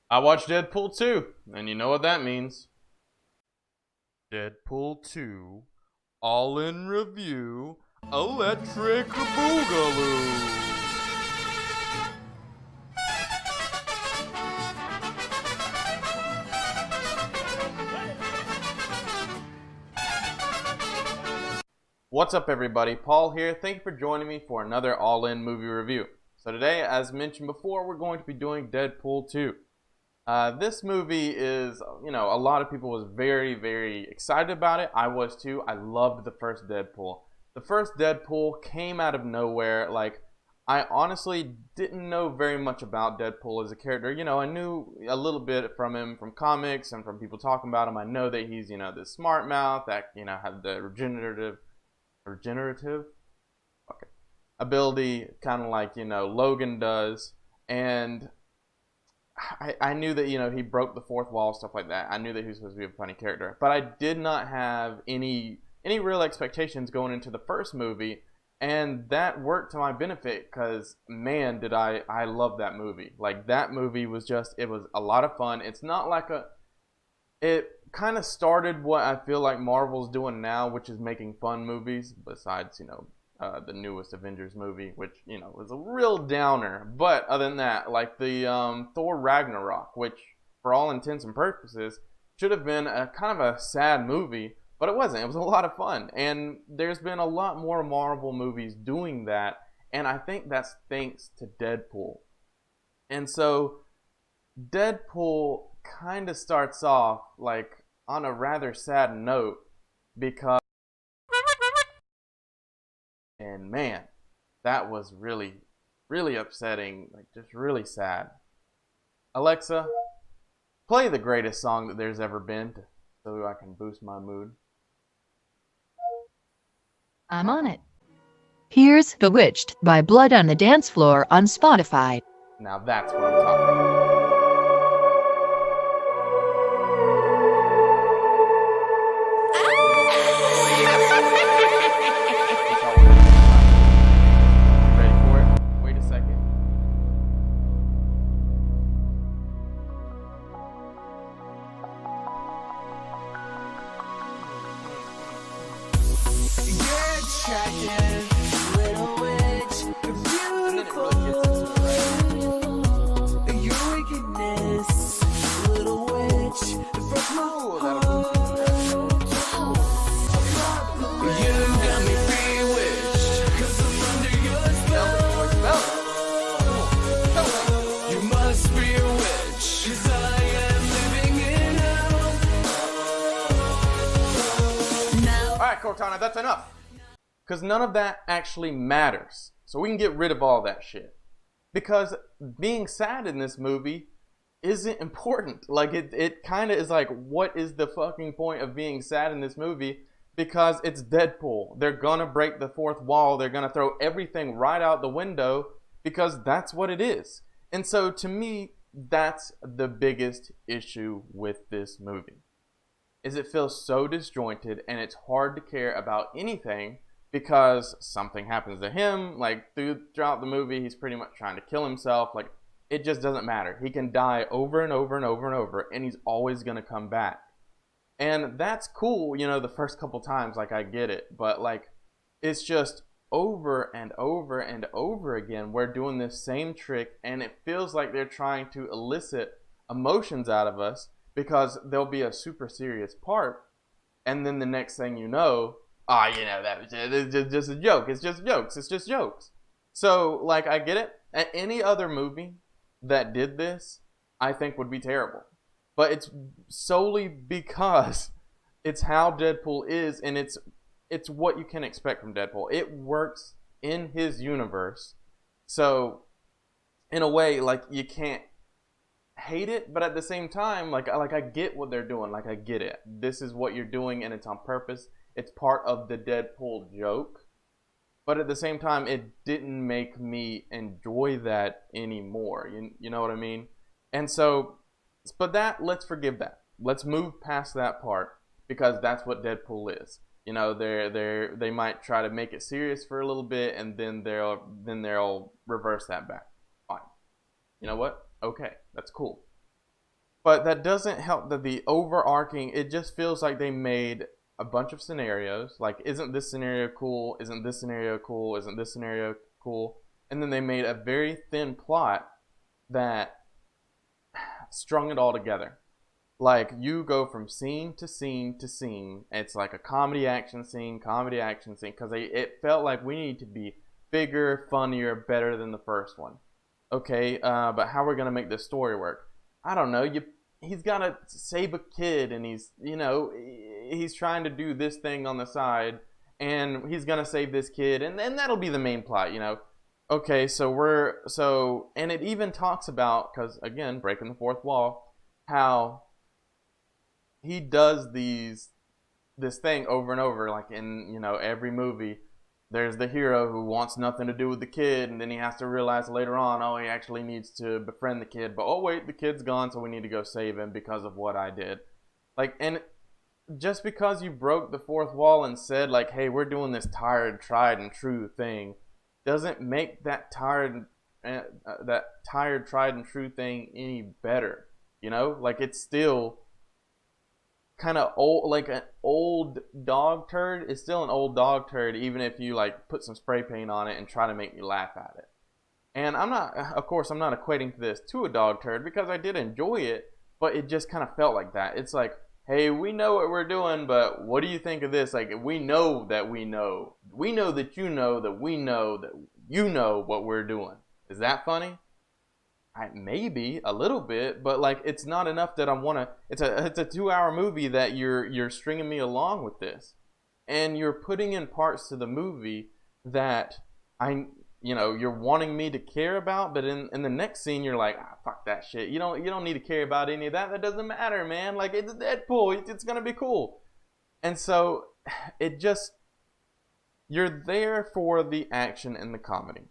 I watched Deadpool 2, and you know what that means. Deadpool 2, all in review, Electric Boogaloo. What's up, everybody? Paul here. Thank you for joining me for another all-in movie review. So today, as mentioned before, we're going to be doing Deadpool 2. This movie is, a lot of people was very, very excited about it. I was too. I loved the first Deadpool. The first Deadpool came out of nowhere. I honestly didn't know very much about Deadpool as a character. I knew a little bit from him from comics and from people talking about him. I know that he's, this smart mouth that, had the regenerative okay ability, kind of like Logan does. And I knew that he broke the fourth wall, stuff like that. I knew that he was supposed to be a funny character, but I did not have any real expectations going into the first movie, and that worked to my benefit because, man, did I love that movie. Like, that movie was it was a lot of fun. It's not like it kind of started what I feel like Marvel's doing now, which is making fun movies, besides, the newest Avengers movie, which, was a real downer. But other than that, like the Thor Ragnarok, which, for all intents and purposes, should have been a kind of a sad movie, but it wasn't. It was a lot of fun. And there's been a lot more Marvel movies doing that, and I think that's thanks to Deadpool. And so Deadpool kind of starts off like on a rather sad note, because, and man, that was really, really upsetting, like just really sad. Alexa, play the greatest song that there's ever been so I can boost my mood. I'm on it. Here's Bewitched by Blood on the Dance Floor on Spotify. Now that's what I'm talking about. Ready for it? Wait a second. You're attractive, little witch. You're And then it beautiful. really gets into it. Your wickedness, little witch. Broke my Ooh, that'll boost heart. You got me bewitched, 'cause I'm under your spell. You must be a witch, 'cause I am living in hell. Now Alright, Cortana, that's enough. Because none of that actually matters. So we can get rid of all that shit. Because being sad in this movie isn't important. Like, it kind of is like, what is the fucking point of being sad in this movie? Because it's Deadpool. They're gonna break the fourth wall. They're gonna throw everything right out the window because that's what it is. And so to me, that's the biggest issue with this movie. Is it feels so disjointed, and it's hard to care about anything because something happens to him. Like, throughout the movie, he's pretty much trying to kill himself. Like, it just doesn't matter. He can die over and over and over and over, and he's always gonna come back. And that's cool, the first couple times, like, I get it. But, like, it's just over and over and over again. We're doing this same trick, and it feels like they're trying to elicit emotions out of us because there'll be a super serious part, and then the next thing you know, that was just a joke. It's just jokes. It's just jokes. So, like, I get it. Any other movie that did this, I think would be terrible. But it's solely because it's how Deadpool is, and it's what you can expect from Deadpool. It works in his universe. So, in a way, like, you can't hate it, but at the same time, like I get what they're doing. Like, I get it. This is what you're doing, and it's on purpose. It's part of the Deadpool joke. But at the same time, it didn't make me enjoy that anymore. You know what I mean? And so, but let's forgive that. Let's move past that part, because that's what Deadpool is. They might try to make it serious for a little bit, and then they'll reverse that back. Fine. You know what? Okay, that's cool. But that doesn't help that the overarching, it just feels like they made a bunch of scenarios. Like, isn't this scenario cool? Isn't this scenario cool? Isn't this scenario cool? And then they made a very thin plot that strung it all together. Like, you go from scene to scene to scene. It's like a comedy action scene, because it felt like we need to be bigger, funnier, better than the first one. Okay, but how are we gonna make this story work? I don't know. He's gotta save a kid, and he's trying to do this thing on the side, and he's gonna save this kid, and then that'll be the main plot. Okay, and it even talks about, because again, breaking the fourth wall, how he does this thing over and over, like in every movie. There's the hero who wants nothing to do with the kid, and then he has to realize later on, oh, he actually needs to befriend the kid, but oh wait, the kid's gone, so we need to go save him because of what I did. Like, and just because you broke the fourth wall and said, like, hey, we're doing this tired, tried and true thing, doesn't make that tired, tried and true thing any better. Like, it's still kind of old, like an old dog turd. It's still an old dog turd, even if you like put some spray paint on it and try to make me laugh at it. And I'm not equating this to a dog turd, because I did enjoy it, but it just kind of felt like that. It's like, hey, we know what we're doing, but what do you think of this? Like, we know that we know that you know that we know that you know what we're doing. Is that funny? Maybe a little bit, but like, it's not enough that I want to. It's a 2-hour movie that you're stringing me along with this, and you're putting in parts to the movie that you're wanting me to care about, but in the next scene you're like, fuck that shit. You don't need to care about any of that. That doesn't matter, man. Like, it's Deadpool. It's gonna be cool. And so you're there for the action and the comedy.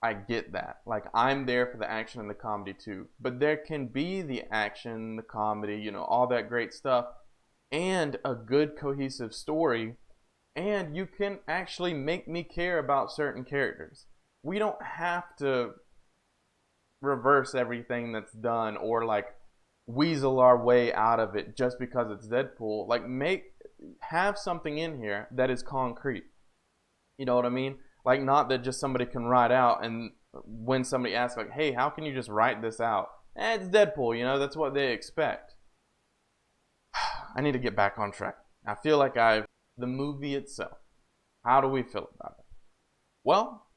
I get that. Like, I'm there for the action and the comedy too. But there can be the action, the comedy, all that great stuff, and a good cohesive story, and you can actually make me care about certain characters. We don't have to reverse everything that's done, or like weasel our way out of it just because it's Deadpool. Like, have something in here that is concrete. You know what I mean? Like, not that just somebody can write out, and when somebody asks, like, hey, how can you just write this out? It's Deadpool, that's what they expect. I need to get back on track. I feel like the movie itself. How do we feel about it? Well,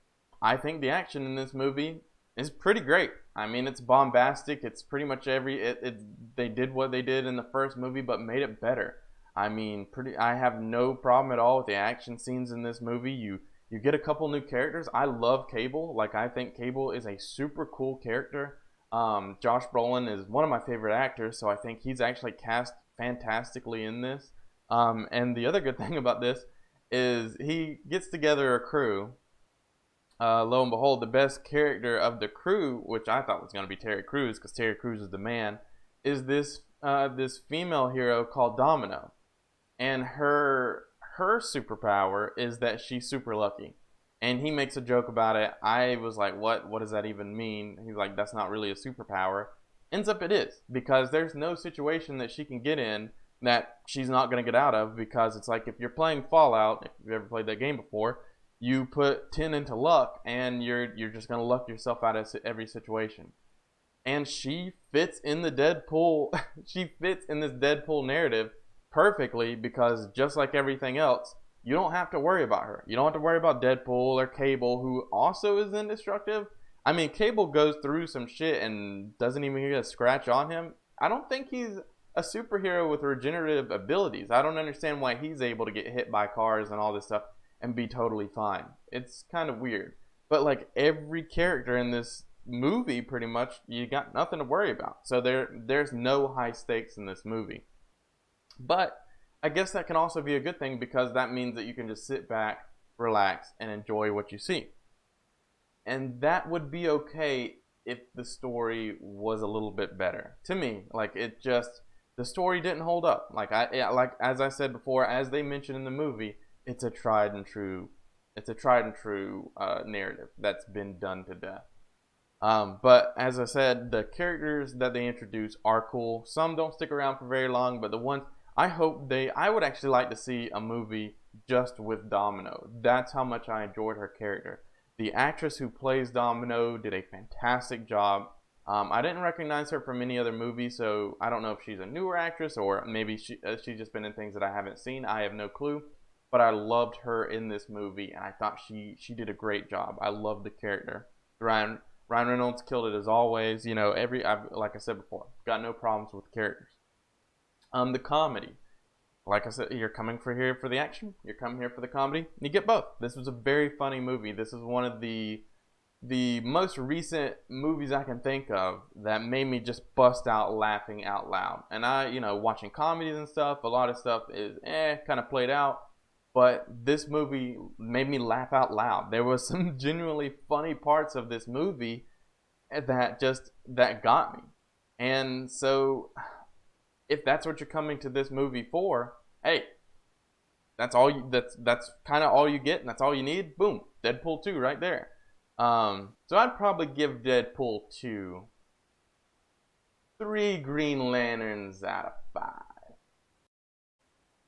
I think the action in this movie is pretty great. I mean, it's bombastic. It's pretty much they did what they did in the first movie, but made it better. I mean, I have no problem at all with the action scenes in this movie. You get a couple new characters. I love Cable. Like, I think Cable is a super cool character. Josh Brolin is one of my favorite actors, so I think he's actually cast fantastically in this. And the other good thing about this is he gets together a crew. Lo and behold, the best character of the crew, which I thought was going to be Terry Crews, because Terry Crews is the man, is this female hero called Domino. And her superpower is that she's super lucky, and he makes a joke about it. I was like, what does that even mean? He's like, that's not really a superpower. Ends up it is, because there's no situation that she can get in that she's not going to get out of, because it's like, if you're playing Fallout, if you've ever played that game before, you put 10 into luck, and you're just going to luck yourself out of every situation. And she fits in the Deadpool she fits in this Deadpool narrative perfectly, because just like everything else, you don't have to worry about her. You don't have to worry about Deadpool or Cable, who also is indestructible. I mean, Cable goes through some shit and doesn't even get a scratch on him. I don't think he's a superhero with regenerative abilities. I don't understand why he's able to get hit by cars and all this stuff and be totally fine. It's kind of weird. But like, every character in this movie, pretty much, you got nothing to worry about. So there's no high stakes in this movie. But I guess that can also be a good thing, because that means that you can just sit back, relax, and enjoy what you see. And that would be okay if the story was a little bit better. To me, like, the story didn't hold up. Like as I said before, as they mentioned in the movie, it's a tried and true narrative that's been done to death. But as I said, the characters that they introduce are cool. Some don't stick around for very long, but the ones I would actually like to see a movie just with Domino. That's how much I enjoyed her character. The actress who plays Domino did a fantastic job. I didn't recognize her from any other movie, so I don't know if she's a newer actress or maybe she's just been in things that I haven't seen. I have no clue. But I loved her in this movie, and I thought she did a great job. I loved the character. Ryan Reynolds killed it as always. You know, like I said before, got no problems with characters. The comedy, like I said, you're coming here for the action. You're coming here for the comedy. You get both. This was a very funny movie. This is one of the most recent movies I can think of that made me just bust out laughing out loud. And watching comedies and stuff, a lot of stuff is kind of played out. But this movie made me laugh out loud. There was some genuinely funny parts of this movie that got me. And so, if that's what you're coming to this movie for, hey, that's kind of all you get, and that's all you need. Boom, Deadpool 2 right there. So I'd probably give Deadpool 2 3 Green Lanterns out of 5.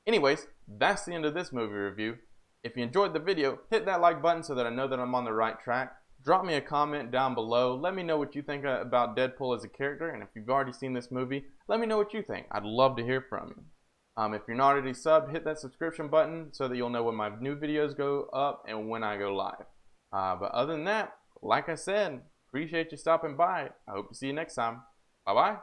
Anyways, that's the end of this movie review. If you enjoyed the video, hit that like button so that I know that I'm on the right track. Drop me a comment down below. Let me know what you think about Deadpool as a character. And if you've already seen this movie, let me know what you think. I'd love to hear from you. If you're not already subbed, hit that subscription button so that you'll know when my new videos go up and when I go live. But other than that, like I said, appreciate you stopping by. I hope to see you next time. Bye-bye.